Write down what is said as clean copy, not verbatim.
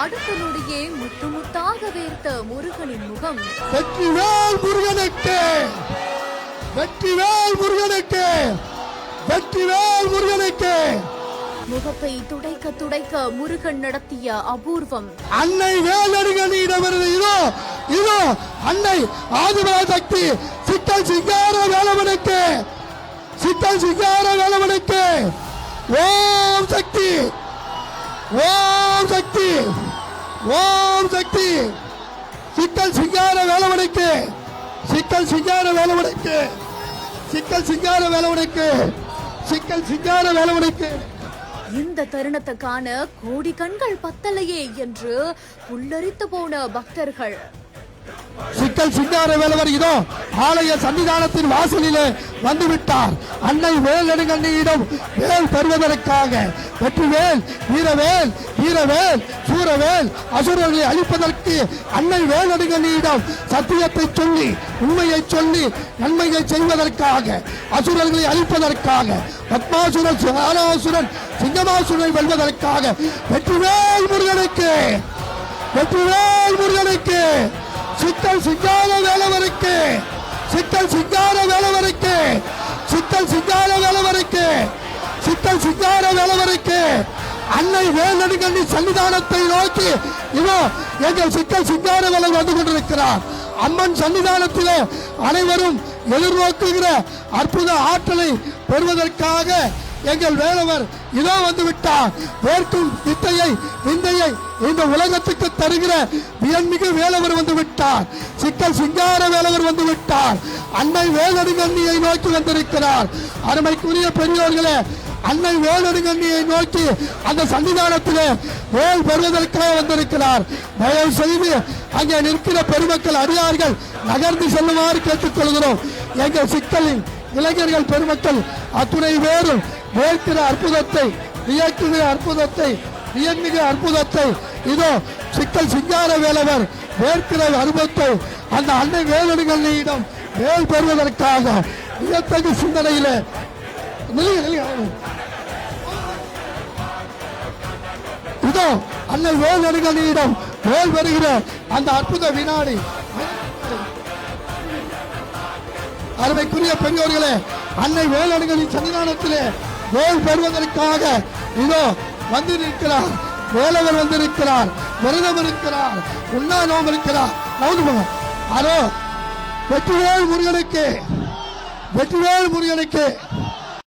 அடுத்த நொடியே முத்து முத்தாக வேர்த்த முருகனின் முகம். வெற்றிவேல் முருகனுக்கு, வெற்றிவேல் முருகனுக்கு, வெற்றிவேல் முருகனுக்கு. முகத்தை துடைக்க துடைக்க முருகன் நடத்திய அபூர்வம். அன்னை வேலடிகளிடமிருந்து இதோ இதோ அன்னை ஆதிபராசக்தி சித்தல் சிங்கார வேலவனுக்கு, சித்தல் சிங்கார வேலவனுக்கு ஓம் சக்தி, ஓம் சக்தி, ஓம் சக்தி. சித்தல் சிங்கார வேலவனுக்கு, சித்தல் சிங்கார வேலவனுக்கு, சிக்கல் சிங்கார வேலவனுக்கு, சிக்கல் சிங்கார வேலவனுக்கு. இந்த தருணத்தை காண கோடி கண்கள் பத்தலையே என்று புல்லரித்து போன பக்தர்கள். சிக்கல் சிங்கார வேலவர் இதோ ஆலய சன்னிதானத்தின் வாசலிலே வந்துவிட்டார். அன்னை வேலடுகண்ணியிடம் வேல் பெறுவதற்காக. வெற்றிவேல், வீரவேல், வீரவேல், சூரவேல், அசுரர்களை அழிப்பதற்கு அன்னை வேலடுகண்ணியிடம் சத்தியத்தை சொல்லி, உண்மையை சொல்லி, நன்மையை செய்வதற்காக, அசுரர்களை அழிப்பதற்காக, பத்மாசுரன், ஆலாசுரன், சிங்கமாசுரனை வெல்வதற்காக. வெற்றிவேல் முருகனுக்கு, வெற்றிவேல் முருகனுக்கு, சித்தல் சிங்கார வேலவருக்கு, சித்தல் சிங்கார வேலவருக்கு, சித்தல் சிங்கார வேலவருக்கு, சித்தல் சிங்கார வேலவருக்கு. அன்னை வேலடுகண்ணி சன்னிதானத்தை நோக்கி இதோ எங்கள் சித்தல் சிங்கார வேலவர் வந்து கொண்டிருக்கிறார். அம்மன் சன்னிதானத்திலே அனைவரும் எதிர்நோக்குகிற அற்புத ஆற்றலை பெறுவதற்காக எங்கள் வேலவர் இதோ வந்து விட்டார். வேர்க்கும் வித்தையை, விந்தையை இந்த உலகத்துக்கு தருகிற வியன்மிகு வேலவர் வந்து விட்டார். சிக்கல் சிங்கார வேலவர் வந்து விட்டார். அன்னை வேலடுகண்ணியை நோக்கி வந்திருக்கிறார். அருமைக்குரிய பெரியோர்களே, அன்னை வேலடுகண்ணியை நோக்கி அந்த சன்னிதானத்திலே வேல் பெறுவதற்காக வந்திருக்கிறார். தயவு செய்து அங்கே நிற்கிற பெருமக்கள் அடியார்கள் நகர்ந்து செல்லுமாறு கேட்டுக்கொள்கிறோம். எங்கள் சிக்கலின் இளைஞர்கள் பெருமக்கள் அத்துணை பேரும் வேர்க்கிற அற்புதத்தை, வியக்குகிற அற்புதத்தை, வியன்மிகு அற்புதத்தை இதோ சிக்கல் சிங்கார வேலவர் வேர்க்கிற அனுபவத்தை அந்த அன்னை வேலடுகண்ணியிடம் வேல் பெறுவதற்காக வியத்தகு சிந்தனையிலே இதோ அன்னை வேலடுகண்ணியிடம் வேல் பெறுகிற அந்த அற்புத வினாடி. அருமைக்குரிய பெரியோர்களே, அன்னை வேலடுகண்ணின் சன்னிதானத்திலே வேல் பெறுவதற்காக இதோ வந்து நிற்கிறார். வேலவர் வந்திருக்கிறார், விரதம் இருக்கிறார், உண்ணா நோம்பு இருக்கிறார். அதோ வெற்றிவேல் முருகனுக்கு, வெற்றிவேல் முருகனுக்கு.